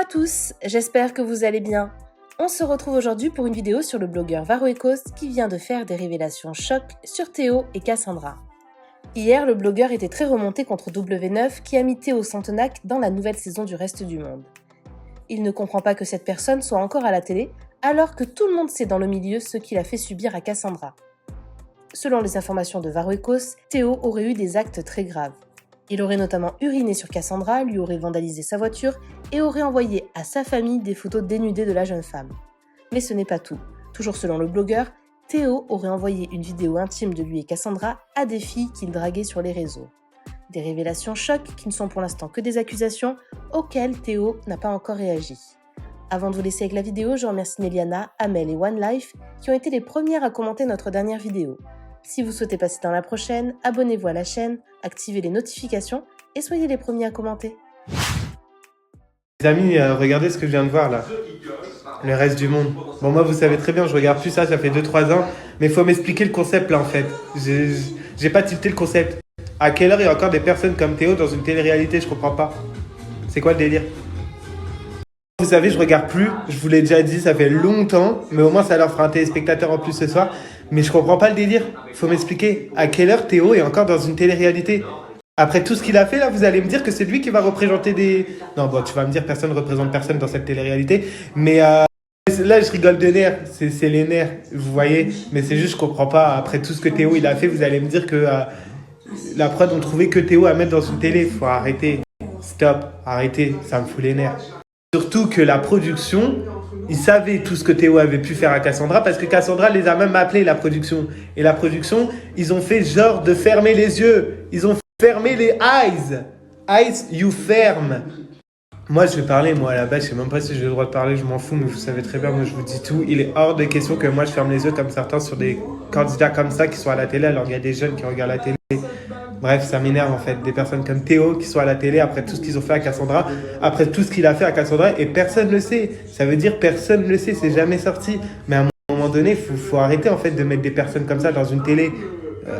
tous, j'espère que vous allez bien. On se retrouve aujourd'hui pour une vidéo sur le blogueur Varoekos qui vient de faire des révélations choc sur Théo et Cassandra. Hier, le blogueur était très remonté contre W9 qui a mis Théo Santenac dans la nouvelle saison du Reste du Monde. Il ne comprend pas que cette personne soit encore à la télé alors que tout le monde sait dans le milieu ce qu'il a fait subir à Cassandra. Selon les informations de Varoekos, Théo aurait eu des actes très graves. Il aurait notamment uriné sur Cassandra, lui aurait vandalisé sa voiture et aurait envoyé à sa famille des photos dénudées de la jeune femme. Mais ce n'est pas tout. Toujours selon le blogueur, Théo aurait envoyé une vidéo intime de lui et Cassandra à des filles qu'il draguait sur les réseaux. Des révélations choc qui ne sont pour l'instant que des accusations auxquelles Théo n'a pas encore réagi. Avant de vous laisser avec la vidéo, je remercie Néliana, Amel et One Life qui ont été les premières à commenter notre dernière vidéo. Si vous souhaitez passer dans la prochaine, abonnez-vous à la chaîne, activez les notifications et soyez les premiers à commenter. Les amis, regardez ce que je viens de voir là. Le Reste du Monde. Bon, moi, vous savez très bien, je regarde plus ça fait 2-3 ans. Mais il faut m'expliquer le concept là en fait. J'ai pas tilté le concept. À quelle heure il y a encore des personnes comme Théo dans une télé-réalité? Je comprends pas. C'est quoi le délire? Vous savez, je regarde plus. Je vous l'ai déjà dit, ça fait longtemps. Mais au moins, ça leur fera un téléspectateur en plus ce soir. Mais je comprends pas le délire. Faut m'expliquer. À quelle heure Théo est encore dans une télé-réalité? Après tout ce qu'il a fait, là, vous allez me dire que c'est lui qui va représenter des... Non, bon, tu vas me dire, personne ne représente personne dans cette télé-réalité. Mais là, je rigole de nerfs. C'est les nerfs, vous voyez. Mais c'est juste, je comprends pas. Après tout ce que Théo, il a fait, vous allez me dire que la prod ont trouvé que Théo à mettre dans une télé. Faut arrêter. Stop. Arrêtez. Ça me fout les nerfs. Surtout que la production, ils savaient tout ce que Théo avait pu faire à Cassandra parce que Cassandra les a même appelés, la production. Et la production, ils ont fait genre de fermer les yeux. Ils ont fermé les eyes. Eyes, you ferme. Moi, je vais parler, moi, à la base, je sais même pas si j'ai le droit de parler, je m'en fous, mais vous savez très bien, moi, je vous dis tout. Il est hors de question que moi, je ferme les yeux comme certains sur des candidats comme ça qui sont à la télé, alors il y a des jeunes qui regardent la télé. Bref, ça m'énerve en fait, des personnes comme Théo qui sont à la télé après tout ce qu'ils ont fait à Cassandra, après tout ce qu'il a fait à Cassandra, et personne ne le sait. Ça veut dire personne ne le sait, c'est jamais sorti. Mais à un moment donné, faut arrêter en fait de mettre des personnes comme ça dans une télé.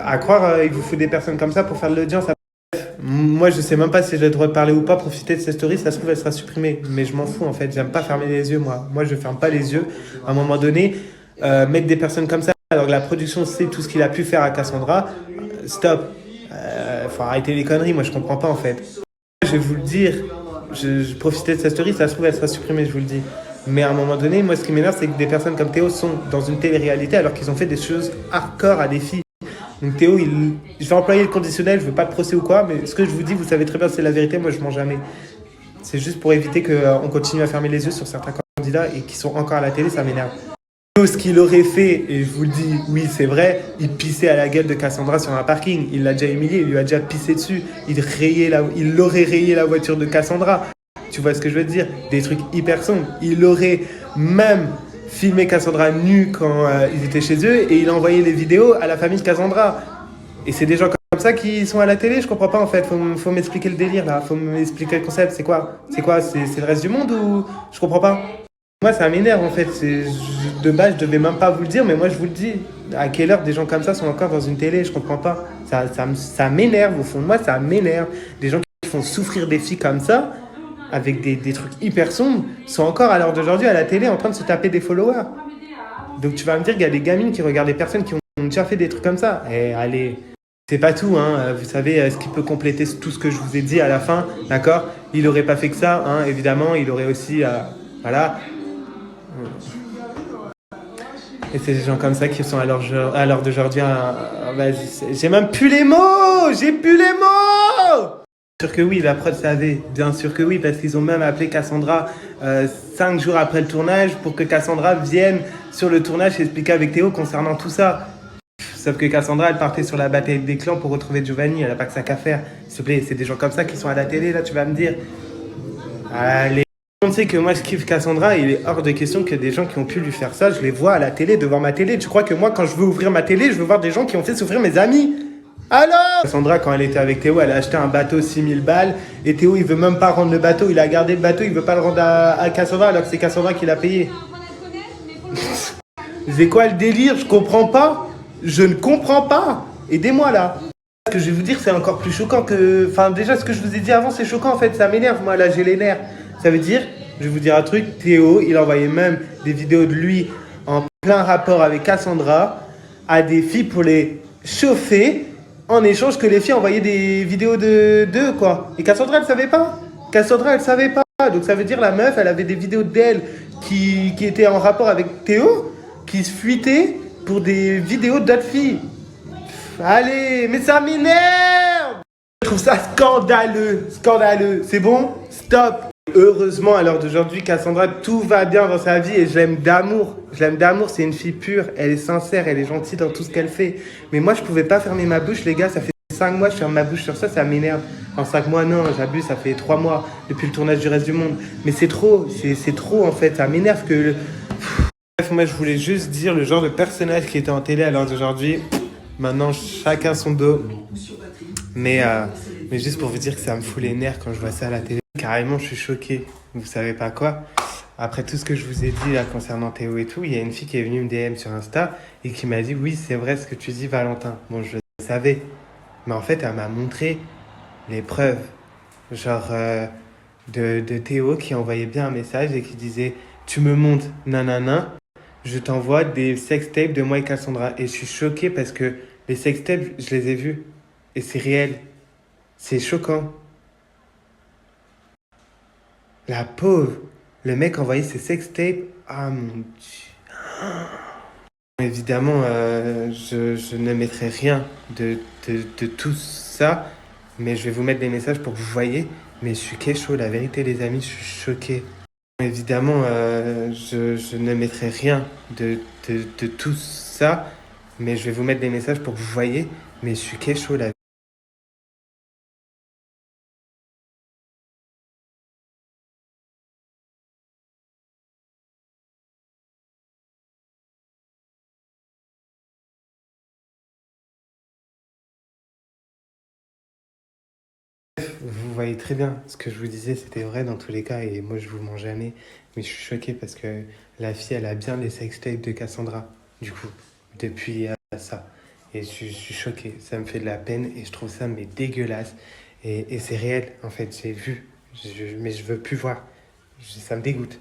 À croire, il vous faut des personnes comme ça pour faire de l'audience. Moi, je sais même pas si j'ai le droit de parler ou pas, profiter de cette story, ça se trouve, elle sera supprimée. Mais je m'en fous en fait, j'aime pas fermer les yeux moi. Moi, je ferme pas les yeux. À un moment donné, mettre des personnes comme ça, alors que la production sait tout ce qu'il a pu faire à Cassandra, stop. Faut arrêter les conneries, moi je comprends pas en fait. Je vais vous le dire, je profitais de cette story, ça se trouve elle sera supprimée, je vous le dis. Mais à un moment donné, moi ce qui m'énerve, c'est que des personnes comme Théo sont dans une télé-réalité alors qu'ils ont fait des choses hardcore à des filles. Donc Théo, je vais employer le conditionnel, je veux pas de procès ou quoi, mais ce que je vous dis, vous savez très bien, c'est la vérité, moi je mens jamais. C'est juste pour éviter qu'on continue à fermer les yeux sur certains candidats et qui sont encore à la télé, ça m'énerve. Ce qu'il aurait fait, et je vous le dis, oui c'est vrai, il pissait à la gueule de Cassandra sur un parking, il l'a déjà humilié, il lui a déjà pissé dessus, il aurait rayé la voiture de Cassandra, tu vois ce que je veux dire, des trucs hyper sombres, il aurait même filmé Cassandra nue quand ils étaient chez eux et il a envoyé les vidéos à la famille de Cassandra, et c'est des gens comme ça qui sont à la télé, je comprends pas en fait, faut m'expliquer le délire là, faut m'expliquer le concept, c'est quoi, c'est le reste du monde ou je comprends pas. Moi, ça m'énerve en fait. De base, je devais même pas vous le dire, mais moi, je vous le dis. À quelle heure des gens comme ça sont encore dans une télé? Je comprends pas. Ça m'énerve, au fond de moi, ça m'énerve. Des gens qui font souffrir des filles comme ça, avec des trucs hyper sombres, sont encore à l'heure d'aujourd'hui à la télé en train de se taper des followers. Donc, tu vas me dire qu'il y a des gamines qui regardent des personnes qui ont déjà fait des trucs comme ça. Et allez, c'est pas tout, hein. Vous savez ce qui peut compléter tout ce que je vous ai dit à la fin, d'accord? Il aurait pas fait que ça, hein, évidemment. Il aurait aussi, voilà. Et c'est des gens comme ça qui sont à l'heure d'aujourd'hui. Vas-y, j'ai même plus les mots. J'ai plus les mots. Bien sûr que oui, la prod savait. Bien sûr que oui, parce qu'ils ont même appelé Cassandra 5 jours après le tournage pour que Cassandra vienne sur le tournage et expliquer avec Théo concernant tout ça. Sauf que Cassandra, elle partait sur la bataille des clans pour retrouver Giovanni. Elle n'a pas que ça qu'à faire. S'il te plaît, c'est des gens comme ça qui sont à la télé, là, tu vas me dire. Allez. On sait que moi je kiffe Cassandra, il est hors de question que des gens qui ont pu lui faire ça, je les vois à la télé, devant ma télé. Tu crois que moi quand je veux ouvrir ma télé, je veux voir des gens qui ont fait souffrir mes amis? Alors Cassandra, quand elle était avec Théo, elle a acheté un bateau 6000 balles et Théo il veut même pas rendre le bateau, il a gardé le bateau, il veut pas le rendre à Cassandra alors que c'est Cassandra qui l'a payé. C'est quoi le délire? Je comprends pas. Je ne comprends pas. Aidez-moi là. Ce que je vais vous dire c'est encore plus choquant que... Enfin déjà ce que je vous ai dit avant c'est choquant en fait, ça m'énerve moi là, j'ai les nerfs. Ça veut dire Je vais vous dire un truc, Théo, il envoyait même des vidéos de lui en plein rapport avec Cassandra à des filles pour les chauffer en échange que les filles envoyaient des vidéos d'eux, quoi. Et Cassandra, elle savait pas. Cassandra, elle savait pas. Donc ça veut dire la meuf, elle avait des vidéos d'elle qui étaient en rapport avec Théo, qui se fuitaient pour des vidéos d'autres filles. Allez, mais ça m'énerve! Je trouve ça scandaleux, scandaleux. C'est bon? Stop! Heureusement, à l'heure d'aujourd'hui, Cassandra, tout va bien dans sa vie et je l'aime d'amour. Je l'aime d'amour, c'est une fille pure, elle est sincère, elle est gentille dans tout ce qu'elle fait. Mais moi, je pouvais pas fermer ma bouche, les gars, ça fait 5 mois, je ferme ma bouche sur ça, ça m'énerve. En 5 mois, non, j'abuse, ça fait 3 mois depuis le tournage du Reste du Monde. Mais c'est trop, c'est trop en fait, ça m'énerve que... Bref, moi, je voulais juste dire le genre de personnage qui était en télé à l'heure d'aujourd'hui. Maintenant, chacun son dos. Mais juste pour vous dire que ça me fout les nerfs quand je vois ça à la télé. Carrément, je suis choqué. Vous savez pas quoi? Après tout ce que je vous ai dit là concernant Théo et tout, il y a une fille qui est venue me DM sur Insta et qui m'a dit oui, c'est vrai ce que tu dis, Valentin. Bon, je le savais. Mais en fait, elle m'a montré les preuves. Genre de Théo qui envoyait bien un message et qui disait tu me montres nanana, je t'envoie des sextapes de moi et Cassandra. Et je suis choqué parce que les sextapes, je les ai vus. Et c'est réel. C'est choquant. La pauvre. Le mec envoyait ses sextapes. Ah mon Dieu. Évidemment, je ne mettrai rien de tout ça. Mais je vais vous mettre des messages pour que vous voyez. Mais je suis chaud, la vérité les amis, je suis choqué. Évidemment, je ne mettrai rien de tout ça. Mais je vais vous mettre des messages pour que vous voyez. Mais je suis chaud, la vous voyez très bien, ce que je vous disais, c'était vrai dans tous les cas, et moi je vous mens jamais, mais je suis choqué parce que la fille, elle a bien les sextapes de Cassandra, du coup, depuis ça. Et je suis choqué, ça me fait de la peine, et je trouve ça mais dégueulasse, et c'est réel, en fait, j'ai vu, mais je veux plus voir, ça me dégoûte.